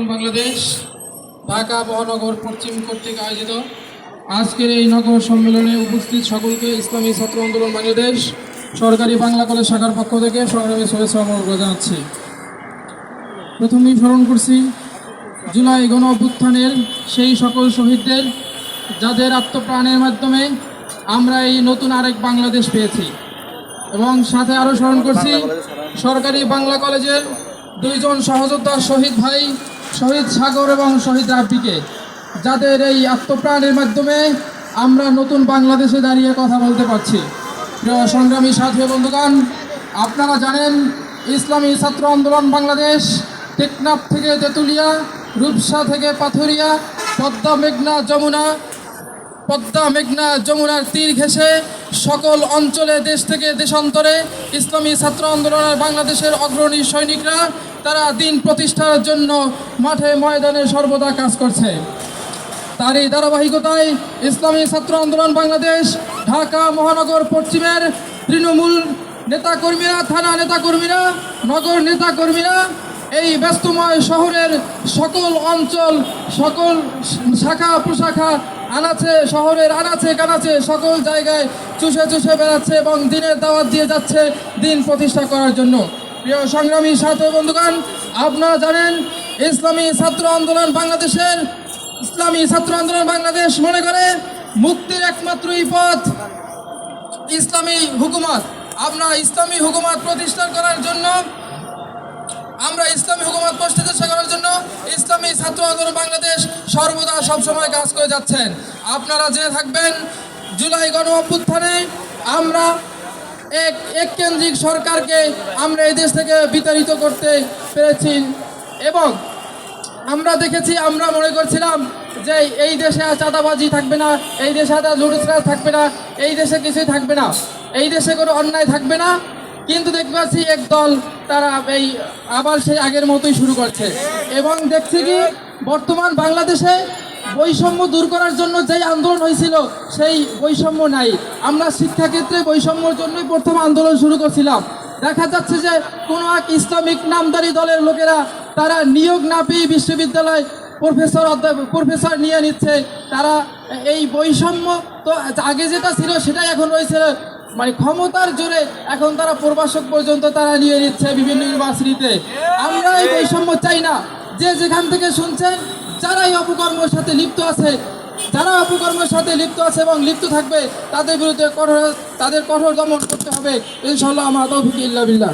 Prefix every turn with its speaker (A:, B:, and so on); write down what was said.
A: আন্দোলন বাংলাদেশ ঢাকা মহানগর পশ্চিম কর্তৃক আয়োজিত আজকের এই নগর সম্মেলনে উপস্থিত সকলকে ইসলামী ছাত্র আন্দোলন বাংলাদেশ সরকারি বাংলা কলেজ শাখার পক্ষ থেকে সংগ্রামী শুভেচ্ছা ও জানাচ্ছি। প্রথমেই স্মরণ করছি জুলাই গণ অভ্যুত্থানের সেই সকল শহীদদের যাদের আত্মপ্রাণের মাধ্যমে আমরা এই নতুন আরেক বাংলাদেশ পেয়েছি, এবং সাথে আরও স্মরণ করছি সরকারি বাংলা কলেজের দুইজন সহযোদ্ধা শহীদ ভাই শহীদ সাগর এবং শহীদ রাব্বিকে, যাদের এই আত্মপ্রাণের মাধ্যমে আমরা নতুন বাংলাদেশে দাঁড়িয়ে কথা বলতে পারছি। প্রিয় সংগ্রামী সাথী বন্ধুগণ, আপনারা জানেন ইসলামী ছাত্র আন্দোলন বাংলাদেশ টেকনাফ থেকে তেঁতুলিয়া, রূপসা থেকে পাথুরিয়া, পদ্মা মেঘনা যমুনার তীর ঘেঁষে সকল অঞ্চলে দেশ থেকে দেশান্তরে ইসলামী ছাত্র আন্দোলনের বাংলাদেশের অগ্রণী সৈনিকরা তারা দিন প্রতিষ্ঠার জন্য মাঠে ময়দানে সর্বদা কাজ করছে। তারই ধারাবাহিকতায় ইসলামী ছাত্র আন্দোলন বাংলাদেশ ঢাকা মহানগর পশ্চিমের তৃণমূল নেতাকর্মীরা, থানা নেতাকর্মীরা, নগর নেতাকর্মীরা এই ব্যস্তময় শহরের সকল অঞ্চল, সকল শাখা প্রশাখা, শহরের আনাচে কানাচে সকল জায়গায় চুষে বেড়াচ্ছে এবং দিনের দাওয়াত দিয়ে যাচ্ছে দিন প্রতিষ্ঠা করার জন্য। প্রিয় সংগ্রামী সাথী বন্ধুগণ, আপনারা জানেন ইসলামী ছাত্র আন্দোলন বাংলাদেশ মনে করে মুক্তির একমাত্রই পথ ইসলামী হুকুমত। আমরা ইসলামী হুকুমত প্রতিষ্ঠা করার জন্য ইসলামী ছাত্র আন্দোলন বাংলাদেশ সর্বদা সবসময় কাজ করে যাচ্ছেন। আপনারা জেনে থাকবেন জুলাই গণ অভ্যুত্থানে আমরা এক কেন্দ্রিক সরকারকে আমরা এই দেশ থেকে বিতাড়িত করতে পেরেছি, এবং আমরা দেখেছি, আমরা মনে করছিলাম যে এই দেশে আর চাঁদাবাজি থাকবে না, এই দেশে আর লুটতরাজ থাকবে না, এই দেশে কিছুই থাকবে না, এই দেশে কোনো অন্যায় থাকবে না। কিন্তু দেখতে পাচ্ছি এক দল তারা আবার সেই আগের মতোই শুরু করছে, এবং দেখছি কি বর্তমান বাংলাদেশে বৈষম্য দূর করার জন্য যেই আন্দোলন হয়েছিল সেই বৈষম্য নাই। আমরা শিক্ষাক্ষেত্রে বৈষম্যর জন্যই প্রথম আন্দোলন শুরু করছিলাম। দেখা যাচ্ছে যে কোনো এক ইসলামিক নামদারি দলের লোকেরা তারা নিয়োগ না পেয়ে বিশ্ববিদ্যালয় প্রফেসর নিয়ে নিচ্ছে। তারা এই বৈষম্য তো আগে যেটা ছিল সেটাই এখন রয়েছে, মানে ক্ষমতার জোরে এখন তারা প্রভাষক পর্যন্ত তারা নিয়ে নিচ্ছে বিভিন্ন ইউনিভার্সিটিতে। আমরা এই বৈষম্য চাই না। যে যেখান থেকে শুনছেন, যারা এই অপকর্মের সাথে লিপ্ত আছে এবং লিপ্ত থাকবে, তাদের বিরুদ্ধে কঠোর দমন করতে হবে ইনশাআল্লাহ। আমার তৌফিক ইল্লা বিল্লাহ।